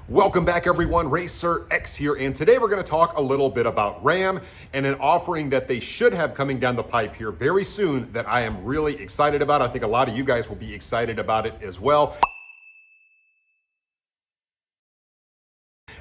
Welcome back everyone, Racer X here, and today we're going to talk a little bit about Ram and an offering that they should have coming down the pipe here very soon that I am really excited about. I think a lot of you guys will be excited about it as well.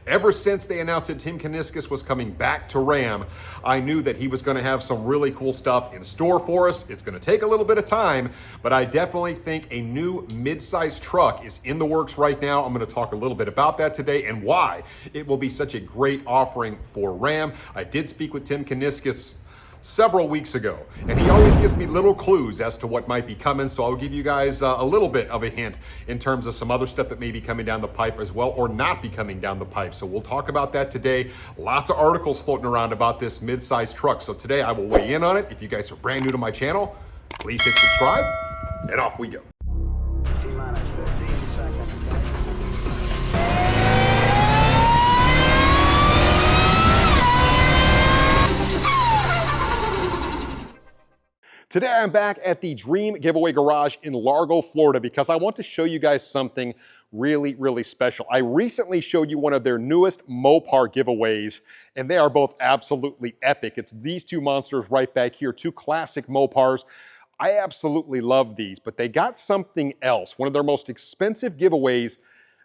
Ever since they announced that Tim Kuniskis was coming back to Ram, I knew that he was going to have some really cool stuff in store for us. It's going to take a little bit of time, but I definitely think a new mid-size truck is in the works right now. I'm going to talk a little bit about that today and why it will be such a great offering for Ram. I did speak with Tim Kuniskis several weeks ago, and he always gives me little clues as to what might be coming, so I'll give you guys a little bit of a hint in terms of some other stuff that may be coming down the pipe as well, or not be coming down the pipe. So we'll talk about that today. Lots of articles floating around about this mid-size truck, so today I will weigh in on it. If you guys are brand new to my channel, please hit subscribe, and off we go. T-minus 15 seconds. Today I'm back at the Dream Giveaway Garage in Largo, Florida, because I want to show you guys something really special. I recently showed you one of their newest Mopar giveaways, and they are both absolutely epic. It's these two monsters right back here, two classic Mopars. I absolutely love these, but they got something else, one of their most expensive giveaways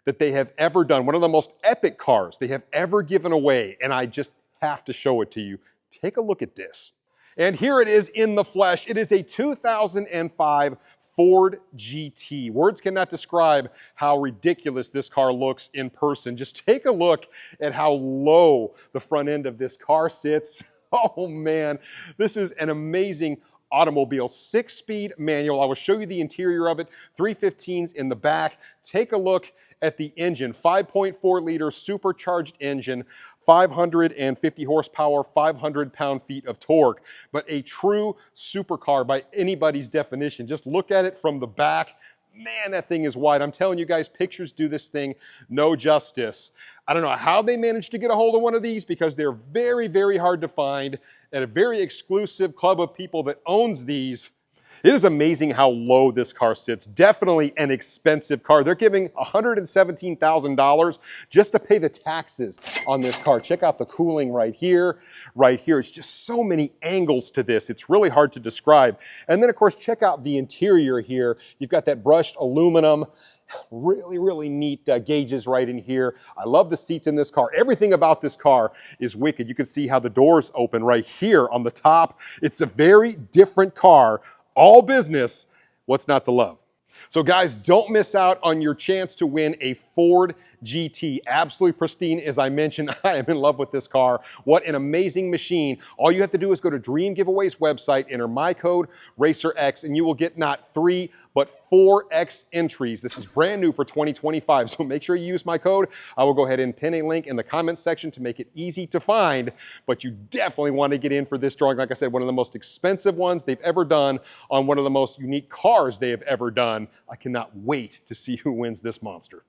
that they have ever done, one of the most epic cars they have ever given away, and I just have to show it to you. Take a look at this. And here it is in the flesh. It is a 2005 Ford GT. Words cannot describe how ridiculous this car looks in person. Just take a look at how low the front end of this car sits. Oh man, this is an amazing automobile. 6-speed manual. I will show you the interior of it. 315s in the back. Take a look at the engine. 5.4 liter supercharged engine, 550 horsepower, 500 pound-feet of torque, but a true supercar by anybody's definition. Just look at it from the back. Man, that thing is wide. I'm telling you guys, pictures do this thing no justice. I don't know how they managed to get a hold of one of these because they're very hard to find at a very exclusive club of people that owns these. It is amazing how low this car sits. Definitely an expensive car. They're giving $117,000 just to pay the taxes on this car. Check out the cooling right here, right here. It's just so many angles to this. It's really hard to describe. And then of course, check out the interior here. You've got that brushed aluminum. Really neat gauges right in here. I love the seats in this car. Everything about this car is wicked. You can see how the doors open right here on the top. It's a very different car. All business, what's not to love? So guys, don't miss out on your chance to win a Ford GT. Absolutely pristine, as I mentioned. I am in love with this car. What an amazing machine. All you have to do is go to Dream Giveaway's website, enter my code, RacerX, and you will get not 3, but 4X entries. This is brand new for 2025, so make sure you use my code. I will go ahead and pin a link in the comments section to make it easy to find, but you definitely want to get in for this drawing. Like I said, one of the most expensive ones they've ever done on one of the most unique cars they have ever done. I cannot wait to see who wins this monster.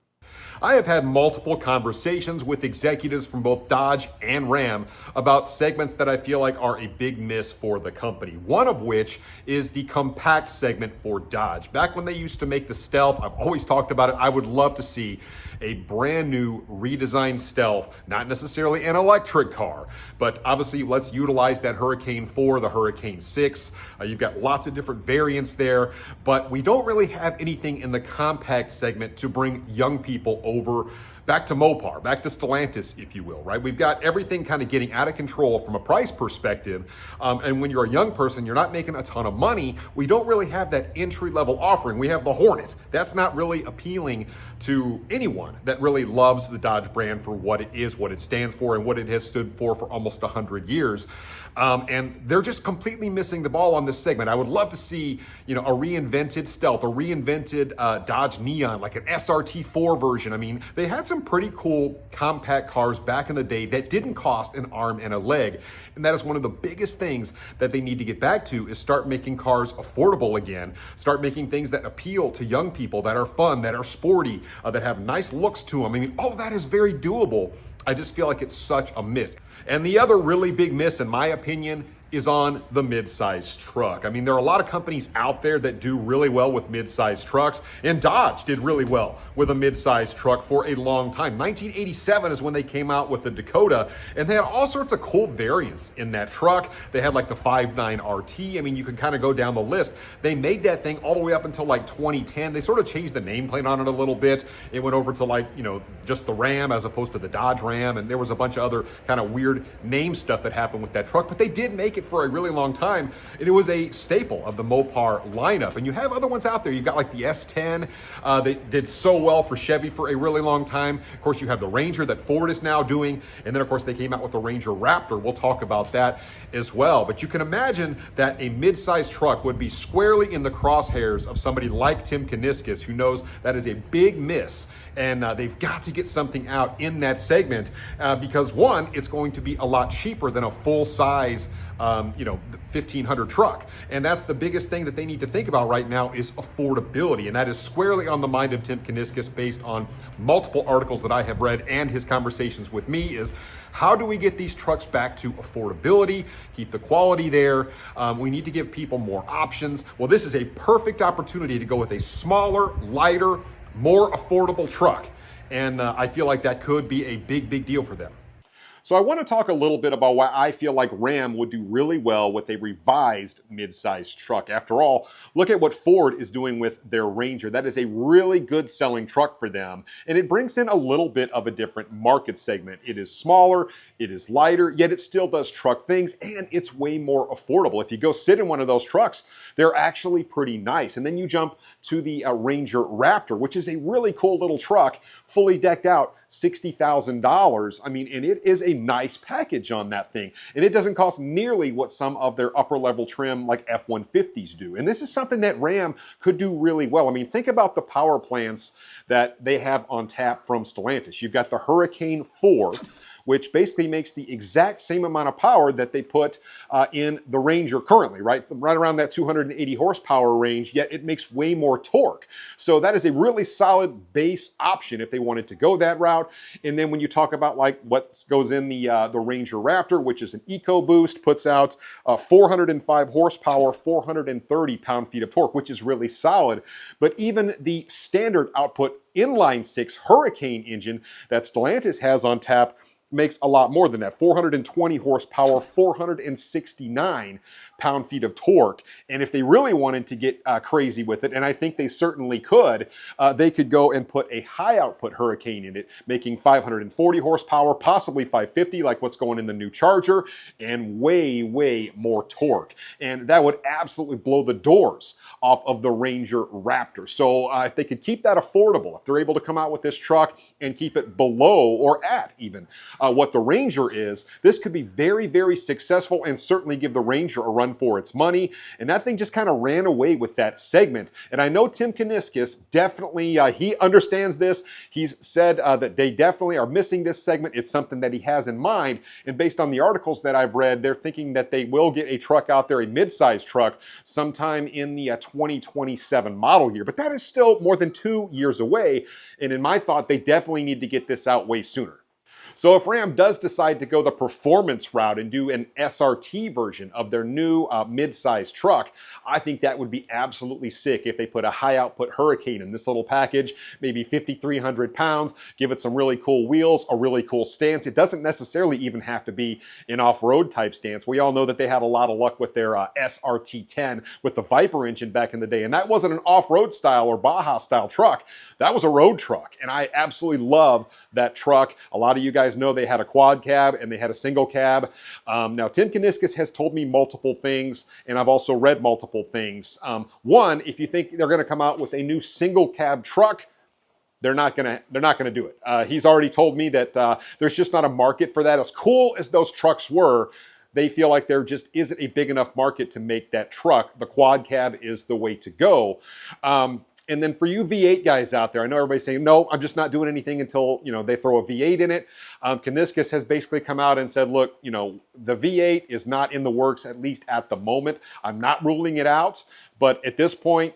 I have had multiple conversations with executives from both Dodge and Ram about segments that I feel like are a big miss for the company. One of which is the compact segment for Dodge. Back when they used to make the Stealth, I've always talked about it. I would love to see a brand new redesigned Stealth, not necessarily an electric car, but obviously let's utilize that Hurricane 4, the Hurricane 6. You've got lots of different variants there, but we don't really have anything in the compact segment to bring young people over back to Mopar, back to Stellantis, if you will, right? We've got everything kind of getting out of control from a price perspective. And when you're a young person, you're not making a ton of money. We don't really have that entry-level offering. We have the Hornet. That's not really appealing to anyone that really loves the Dodge brand for what it is, what it stands for, and what it has stood for almost 100 years. And they're just completely missing the ball on this segment. I would love to see, a reinvented Stealth, a reinvented Dodge Neon, like an SRT4 version. I mean, they had some pretty cool compact cars back in the day that didn't cost an arm and a leg. And that is one of the biggest things that they need to get back to, is start making cars affordable again. Start making things that appeal to young people, that are fun, that are sporty, that have nice looks to them. I mean, all of that is very doable. I just feel like it's such a miss. And the other really big miss, in my opinion, is on the midsize truck. I mean, there are a lot of companies out there that do really well with midsize trucks, and Dodge did really well with a midsize truck for a long time. 1987 is when they came out with the Dakota, and they had all sorts of cool variants in that truck. They had like the 5.9 RT. I mean, you can kind of go down the list. They made that thing all the way up until like 2010. They sort of changed the nameplate on it a little bit. It went over to like, you know, just the Ram as opposed to the Dodge Ram, and there was a bunch of other kind of weird name stuff that happened with that truck, but they did make it for a really long time, and it was a staple of the Mopar lineup. And you have other ones out there. You've got like the S10 that did so well for Chevy for a really long time. Of course, you have the Ranger that Ford is now doing, and then of course they came out with the Ranger Raptor. We'll talk about that as well. But you can imagine that a mid-sized truck would be squarely in the crosshairs of somebody like Tim Kuniskis, who knows that is a big miss, and they've got to get something out in that segment because one, it's going to be a lot cheaper than a full-size 1,500 truck. And that's the biggest thing that they need to think about right now is affordability. And that is squarely on the mind of Tim Kuniskis based on multiple articles that I have read and his conversations with me is how do we get these trucks back to affordability, keep the quality there? We need to give people more options. Well, this is a perfect opportunity to go with a smaller, lighter, more affordable truck. And I feel like that could be a big, big deal for them. So I want to talk a little bit about why I feel like Ram would do really well with a revised mid-sized truck. After all, look at what Ford is doing with their Ranger. That is a really good selling truck for them, and it brings in a little bit of a different market segment. It is smaller, it is lighter, yet it still does truck things, and it's way more affordable. If you go sit in one of those trucks, they're actually pretty nice. And then you jump to the Ranger Raptor, which is a really cool little truck, fully decked out, $60,000. I mean, and it is a nice package on that thing. And it doesn't cost nearly what some of their upper level trim like F-150s do. And this is something that Ram could do really well. I mean, think about the power plants that they have on tap from Stellantis. You've got the Hurricane 4, which basically makes the exact same amount of power that they put in the Ranger currently, right around that 280 horsepower range, yet it makes way more torque. So that is a really solid base option if they wanted to go that route. And then when you talk about like what goes in the Ranger Raptor, which is an EcoBoost, puts out 405 horsepower, 430 pound-feet of torque, which is really solid. But even the standard output inline-six Hurricane engine that Stellantis has on tap makes a lot more than that. 420 horsepower, 469 pound-feet of torque. And if they really wanted to get crazy with it, and I think they certainly could, they could go and put a high-output Hurricane in it, making 540 horsepower, possibly 550, like what's going in the new Charger, and way, way more torque. And that would absolutely blow the doors off of the Ranger Raptor. So if they could keep that affordable, if they're able to come out with this truck and keep it below or at even what the Ranger is, this could be very, very successful and certainly give the Ranger a run for its money. And that thing just kind of ran away with that segment. And I know Tim Kuniskis definitely, he understands this. He's said that they definitely are missing this segment. It's something that he has in mind. And based on the articles that I've read, they're thinking that they will get a truck out there, a mid-sized truck, sometime in the 2027 model year. But that is still more than 2 years away. And in my thought, they definitely need to get this out way sooner. So if Ram does decide to go the performance route and do an SRT version of their new mid-size truck, I think that would be absolutely sick if they put a high-output Hurricane in this little package, maybe 5,300 pounds, give it some really cool wheels, a really cool stance. It doesn't necessarily even have to be an off-road type stance. We all know that they had a lot of luck with their SRT-10 with the Viper engine back in the day, and that wasn't an off-road style or Baja style truck. That was a road truck, and I absolutely love that truck. A lot of you guys know they had a quad cab and they had a single cab. Now, Tim Kuniskis has told me multiple things, and I've also read multiple things. One, if you think they're going to come out with a new single cab truck, they're not gonna do it. He's already told me that there's just not a market for that. As cool as those trucks were, they feel like there just isn't a big enough market to make that truck. The quad cab is the way to go. And then for you V8 guys out there, I know everybody's saying, no, I'm just not doing anything until, they throw a V8 in it. Kuniskis has basically come out and said, look, the V8 is not in the works, at least at the moment. I'm not ruling it out, but at this point,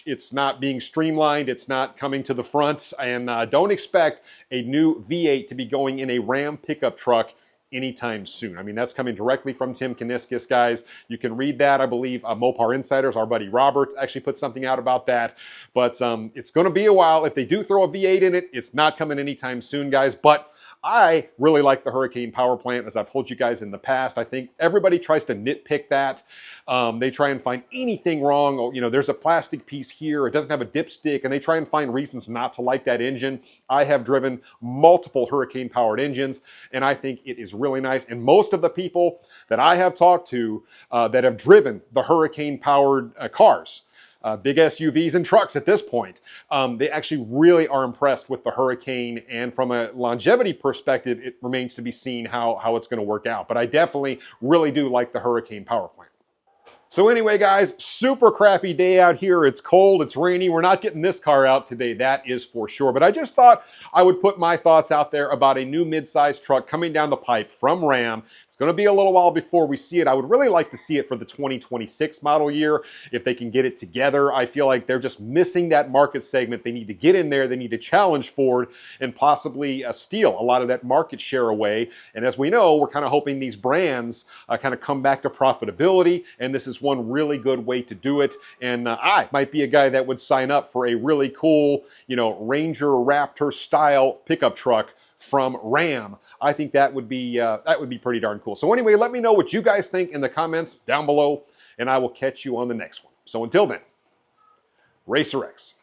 it's not being streamlined. It's not coming to the front, and don't expect a new V8 to be going in a Ram pickup truck anytime soon. I mean, that's coming directly from Tim Kuniskis, guys. You can read that. I believe Mopar Insiders, our buddy Robert, actually put something out about that. But it's going to be a while. If they do throw a V8 in it, it's not coming anytime soon, guys. But I really like the Hurricane power plant, as I've told you guys in the past. I think everybody tries to nitpick that. They try and find anything wrong. Or, you know, there's a plastic piece here. It doesn't have a dipstick, and they try and find reasons not to like that engine. I have driven multiple Hurricane-powered engines, and I think it is really nice. And most of the people that I have talked to that have driven the Hurricane-powered cars, big SUVs and trucks at this point, they actually really are impressed with the Hurricane, and from a longevity perspective, it remains to be seen how it's going to work out. But I definitely really do like the Hurricane power plant. So anyway, guys, super crappy day out here. It's cold, it's rainy. We're not getting this car out today, that is for sure. But I just thought I would put my thoughts out there about a new midsize truck coming down the pipe from Ram. It's going to be a little while before we see it. I would really like to see it for the 2026 model year if they can get it together. I feel like they're just missing that market segment. They need to get in there. They need to challenge Ford and possibly steal a lot of that market share away. And as we know, we're kind of hoping these brands kind of come back to profitability, and this is one really good way to do it. And I might be a guy that would sign up for a really cool, you know, Ranger Raptor style pickup truck from Ram. I think that would be pretty darn cool. So anyway, let me know what you guys think in the comments down below, and I will catch you on the next one. So until then, Racer X.